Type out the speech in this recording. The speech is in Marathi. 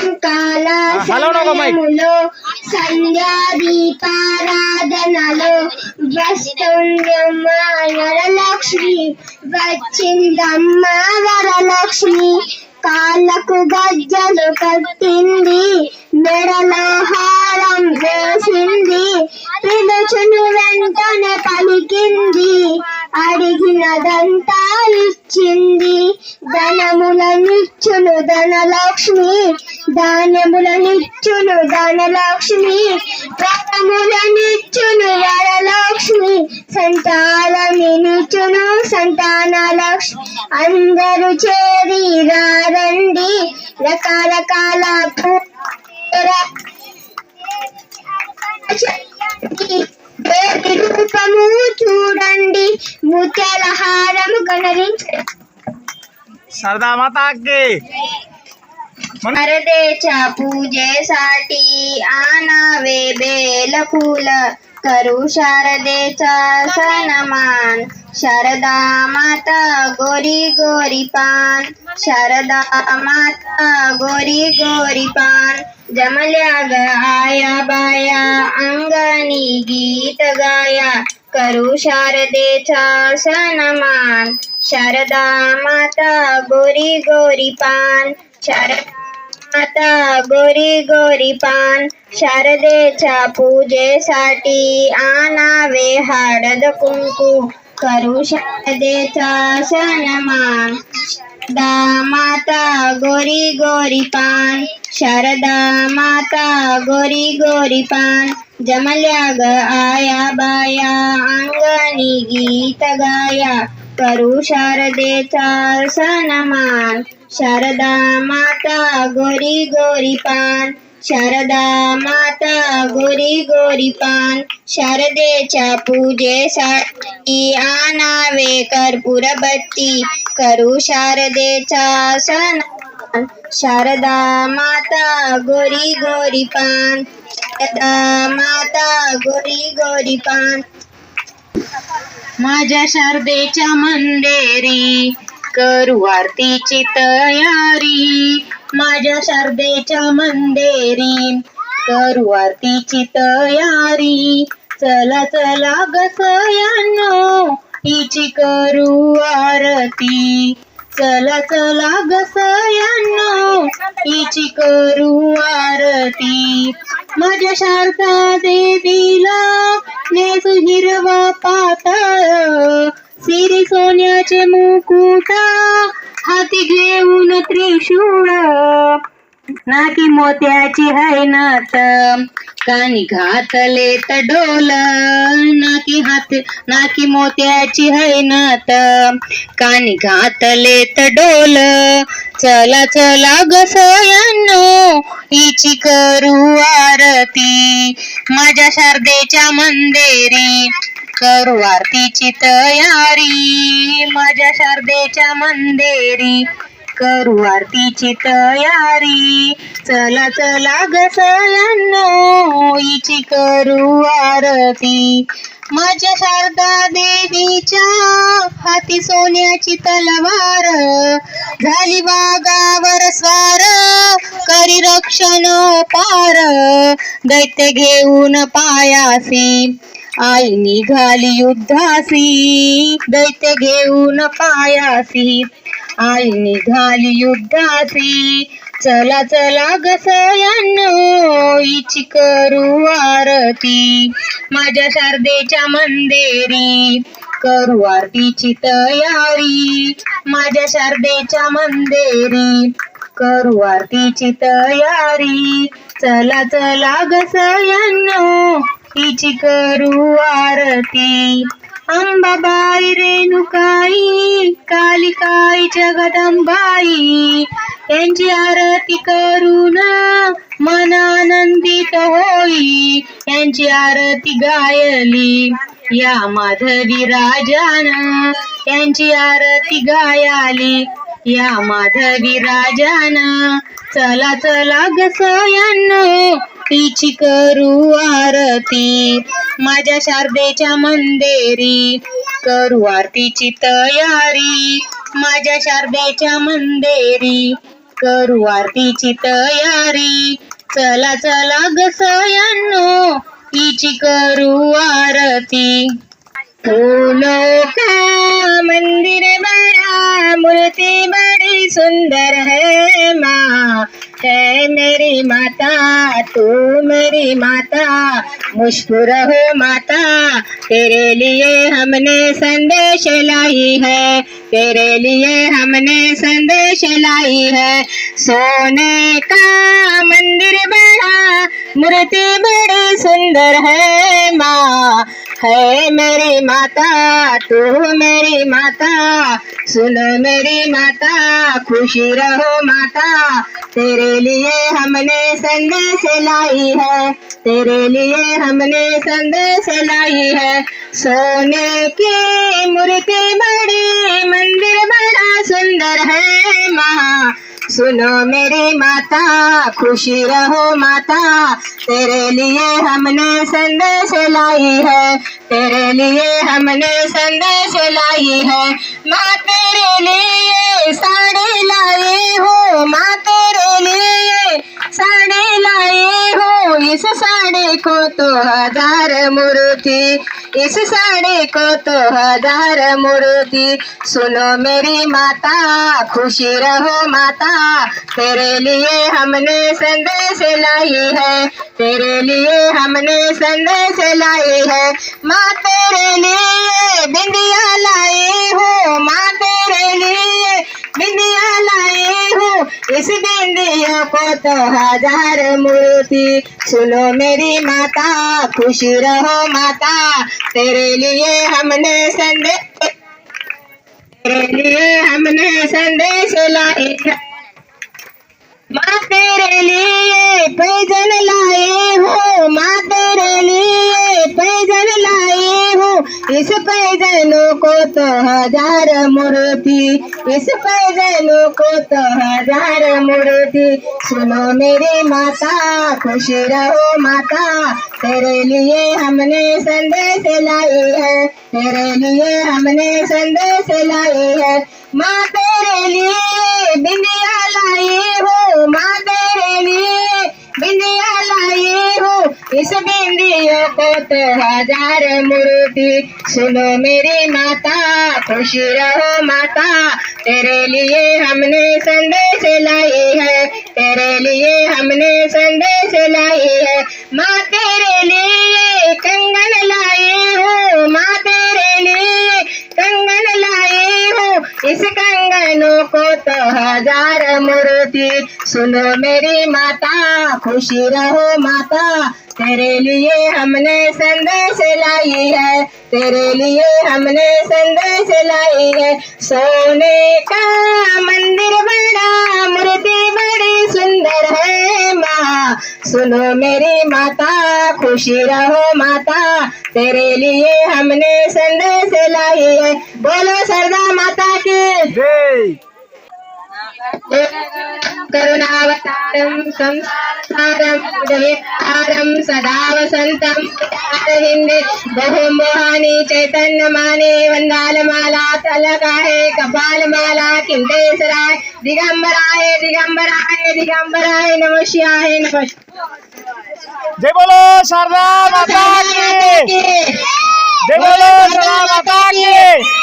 సాయంకాల సమయములో సంధ్యా దీపారాధనలో వస్తుందమ్మ వరలక్ష్మి, వచ్చిందమ్మ వరలక్ష్మి. కాళ్ళకు గజ్జలు కట్టింది, మెడలో హారం వేసింది, పిలుచును వెంటనే పలికింది, అడిగినదంతా ఇచ్చింది. ధనములనిచ్చును ధనలక్ష్మి, ధాన్యములనిచ్చును ధనలక్ష్మి, వరములనిచ్చును వరలక్ష్మి, సంతానమిచ్చును సంతానలక్ష్మి. అందరూ చేరి రండి, రకరకాల దేవి రూపము చూడండి, ముత్యాల హారము గణరించండి. शारदा माता की शारदेच्या पूजेसाठी आणावे बेल फूल, करू शारदेचा सन्मान. शारदा माता गोरी गोरी पान, शारदा माता गोरी गोरी पान. जमल्या ग आया बाया अंगणी गीत गाया, करू शारदेचा सन्मान. शारदा माता गोरी गोरी पान, शारदा माता गोरी गोरी पान. शारदेच्या पूजेसाठी आणावे हळद कुंकू, करू शारदेचा सन्मान. शारदा माता गोरी गोरी पान, शारदा माता गोरी गोरी पान. जमल्या ग आया बाया अंगणी गीत गाया, करू शारदेचा सन्मान. शारदा माता गोरी गोरी पान, शारदा माता गोरी गोरी पान. शारदेच्या पूजेसाठी आणावे कर्पूर बत्ती, करू शारदेचा सन्मान. शारदा माता गोरी गोरी पान, शारदा माता गोरी गोरी पान. माझ्या शारदेच्या मंदेरी करू आरतीची तयारी, माझ्या शारदेच्या मंदेरी करू आरतीची तयारी. चला चला ग सयांनो हिची करू आरती, चला चला ग सयांनो हिची करू आरती. माझ्या शारदा देवीला नेसू हिरवा पाताळ, सिरी सोन्याचे मुकुटा, हाती घेऊन त्रिशूळ, नाकी मोत्याची है नात, कानी घातले त ढोल, नाकी मोत्याची है नात, कानी घातले त ढोल. चला चला ग सयांनो हिची करू आरती, माझ्या शारदेच्या मंदेरी करू आरतीची तयारी, माझ्या शारदेच्या मंदेरी करू आरतीची तयारी. चला चला ग सयांनो हिची करू आरती. माझ्या शारदा देवीच्या हाती सोन्याची तलवार, झाली वाघावर स्वार, करी रक्षण पार. दैत्य घेऊन पायासी आई निघाली युद्धासी, दैत्य घेऊन पायासी आई निघाली युद्धासी. चला चला ग सयांनो हिची करू आरती, माझ्या शारदेच्या मंदेरी करू आरतीची तयारी, माझ्या शारदेच्या मंदेरी करू आरतीची तयारी. चला चला ग सयांनो हिची करू आरती. अंबाबाई रेणुकाई कालिकाई जगदंबाई यांची आरती करून मन आनंदित होई, यांची आरती गायली या माधवी राजान, यांची आरती गायली या माधवी राजान. चला चला ग सयांनो हिची करू आरती, माझ्या शारदेच्या मंदेरी करू आरतीची तयारी, माझ्या शारदेच्या मंदेरी करू आरतीची तयारी. चला चला ग सयांनो हिची करू आरती. फूलों का मंदिर बड़ा मूर्ति बड़ी सुंदर है माँ. है मेरी माता तू मेरी माता मुस्कुराओ माता. तेरे लिए हमने संदेश लाई है. तेरे लिए हमने संदेश लाई है. सोने का मंदिर बड़ा मूर्ति बड़ी सुंदर है माँ. है मेरी माता तू मेरी माता. सुनो मेरी माता खुशी रहो माता. तेरे लिए हमने संदेश लाई है. तेरे लिए हमने संदेश लाई है. सोने की मूर्ति बड़ी मंदिर बड़ा सुंदर है माँ. सुनो मेरी माता खुशी रहो माता. तेरे लिए हमने संदेश लाई है. तेरे लिए हमने संदेश लाई है. माँ तेरे लिए साड़ी लाई हो. माँ तेरे लिए साड़ी लाई हो. इस साड़ी को तो 1000 मूर्ति. इस साड़ी को तो 1000 मूर्ति. सुनो मेरी माता खुशी रहो माता. तेरे लिए हमने संदेश लाई है. तेरे लिए हमने संदेश लाई है. माँ तेरे लिए बिंदिया लाई हो. माँ तेरे लिए बिंदिया लाई हो. इस बिंदिया को तो 1000 मूर्ति. सुनो मेरी माता खुशी रहो माता. तेरे लिए हमने संदेश. तेरे लिए हमने संदेश लाई है. माँ तेरे लिए पैजन लाए हो. माँ तेरे लिए पैजन लाए हो. इस पैजनों को तो 1000 मूर्ति. इस पैजनों को तो 1000 मूर्ति. सुनो मेरी माता खुशी रहो माता. तेरे लिए हमने संदेश लाई है. तेरे लिए हमने संदेश लाई है. माँ तेरे लिए बिंदिया लाई हो. माँ तेरे लिए बिंदिया लाई हो. इस बिंदियों को तो 1000 मूर्ति. सुनो मेरी माता खुशी रहो माता. तेरे लिए हमने संदेश लाई है. तेरे लिए हमने संदेश लाई है. माँ तेरे लिए कंगन लाई हो. माँ तेरे लिए कंगन लाई हो. इस कंगनों को तो 1000 मूर्ति. सुनो मेरी माता खुशी रहो माता. तेरे लिए हमने संदेश लाई है. तेरे लिए हमने संदेश लाई है. सोने का मंदिर बड़ा मूर्ति बड़ी सुंदर है माँ. सुनो मेरी माता खुशी रहो माता. तेरे लिए हमने संदेश लाई है. बोलो सरदा माता की जय. करुणावतारं संसारसारं भुजगेन्द्रहारं सदा वसन्तं हिंदे बहुमोहानि चैतन्यमाने वंदालमाला तलकाहे कपालमाला किंतेसराय दिगंबराय दिगंबराय दिगंबराय नमः शिवाय नमः. जय बोलो शारदा माता की. जय बोलो शारदा माता की.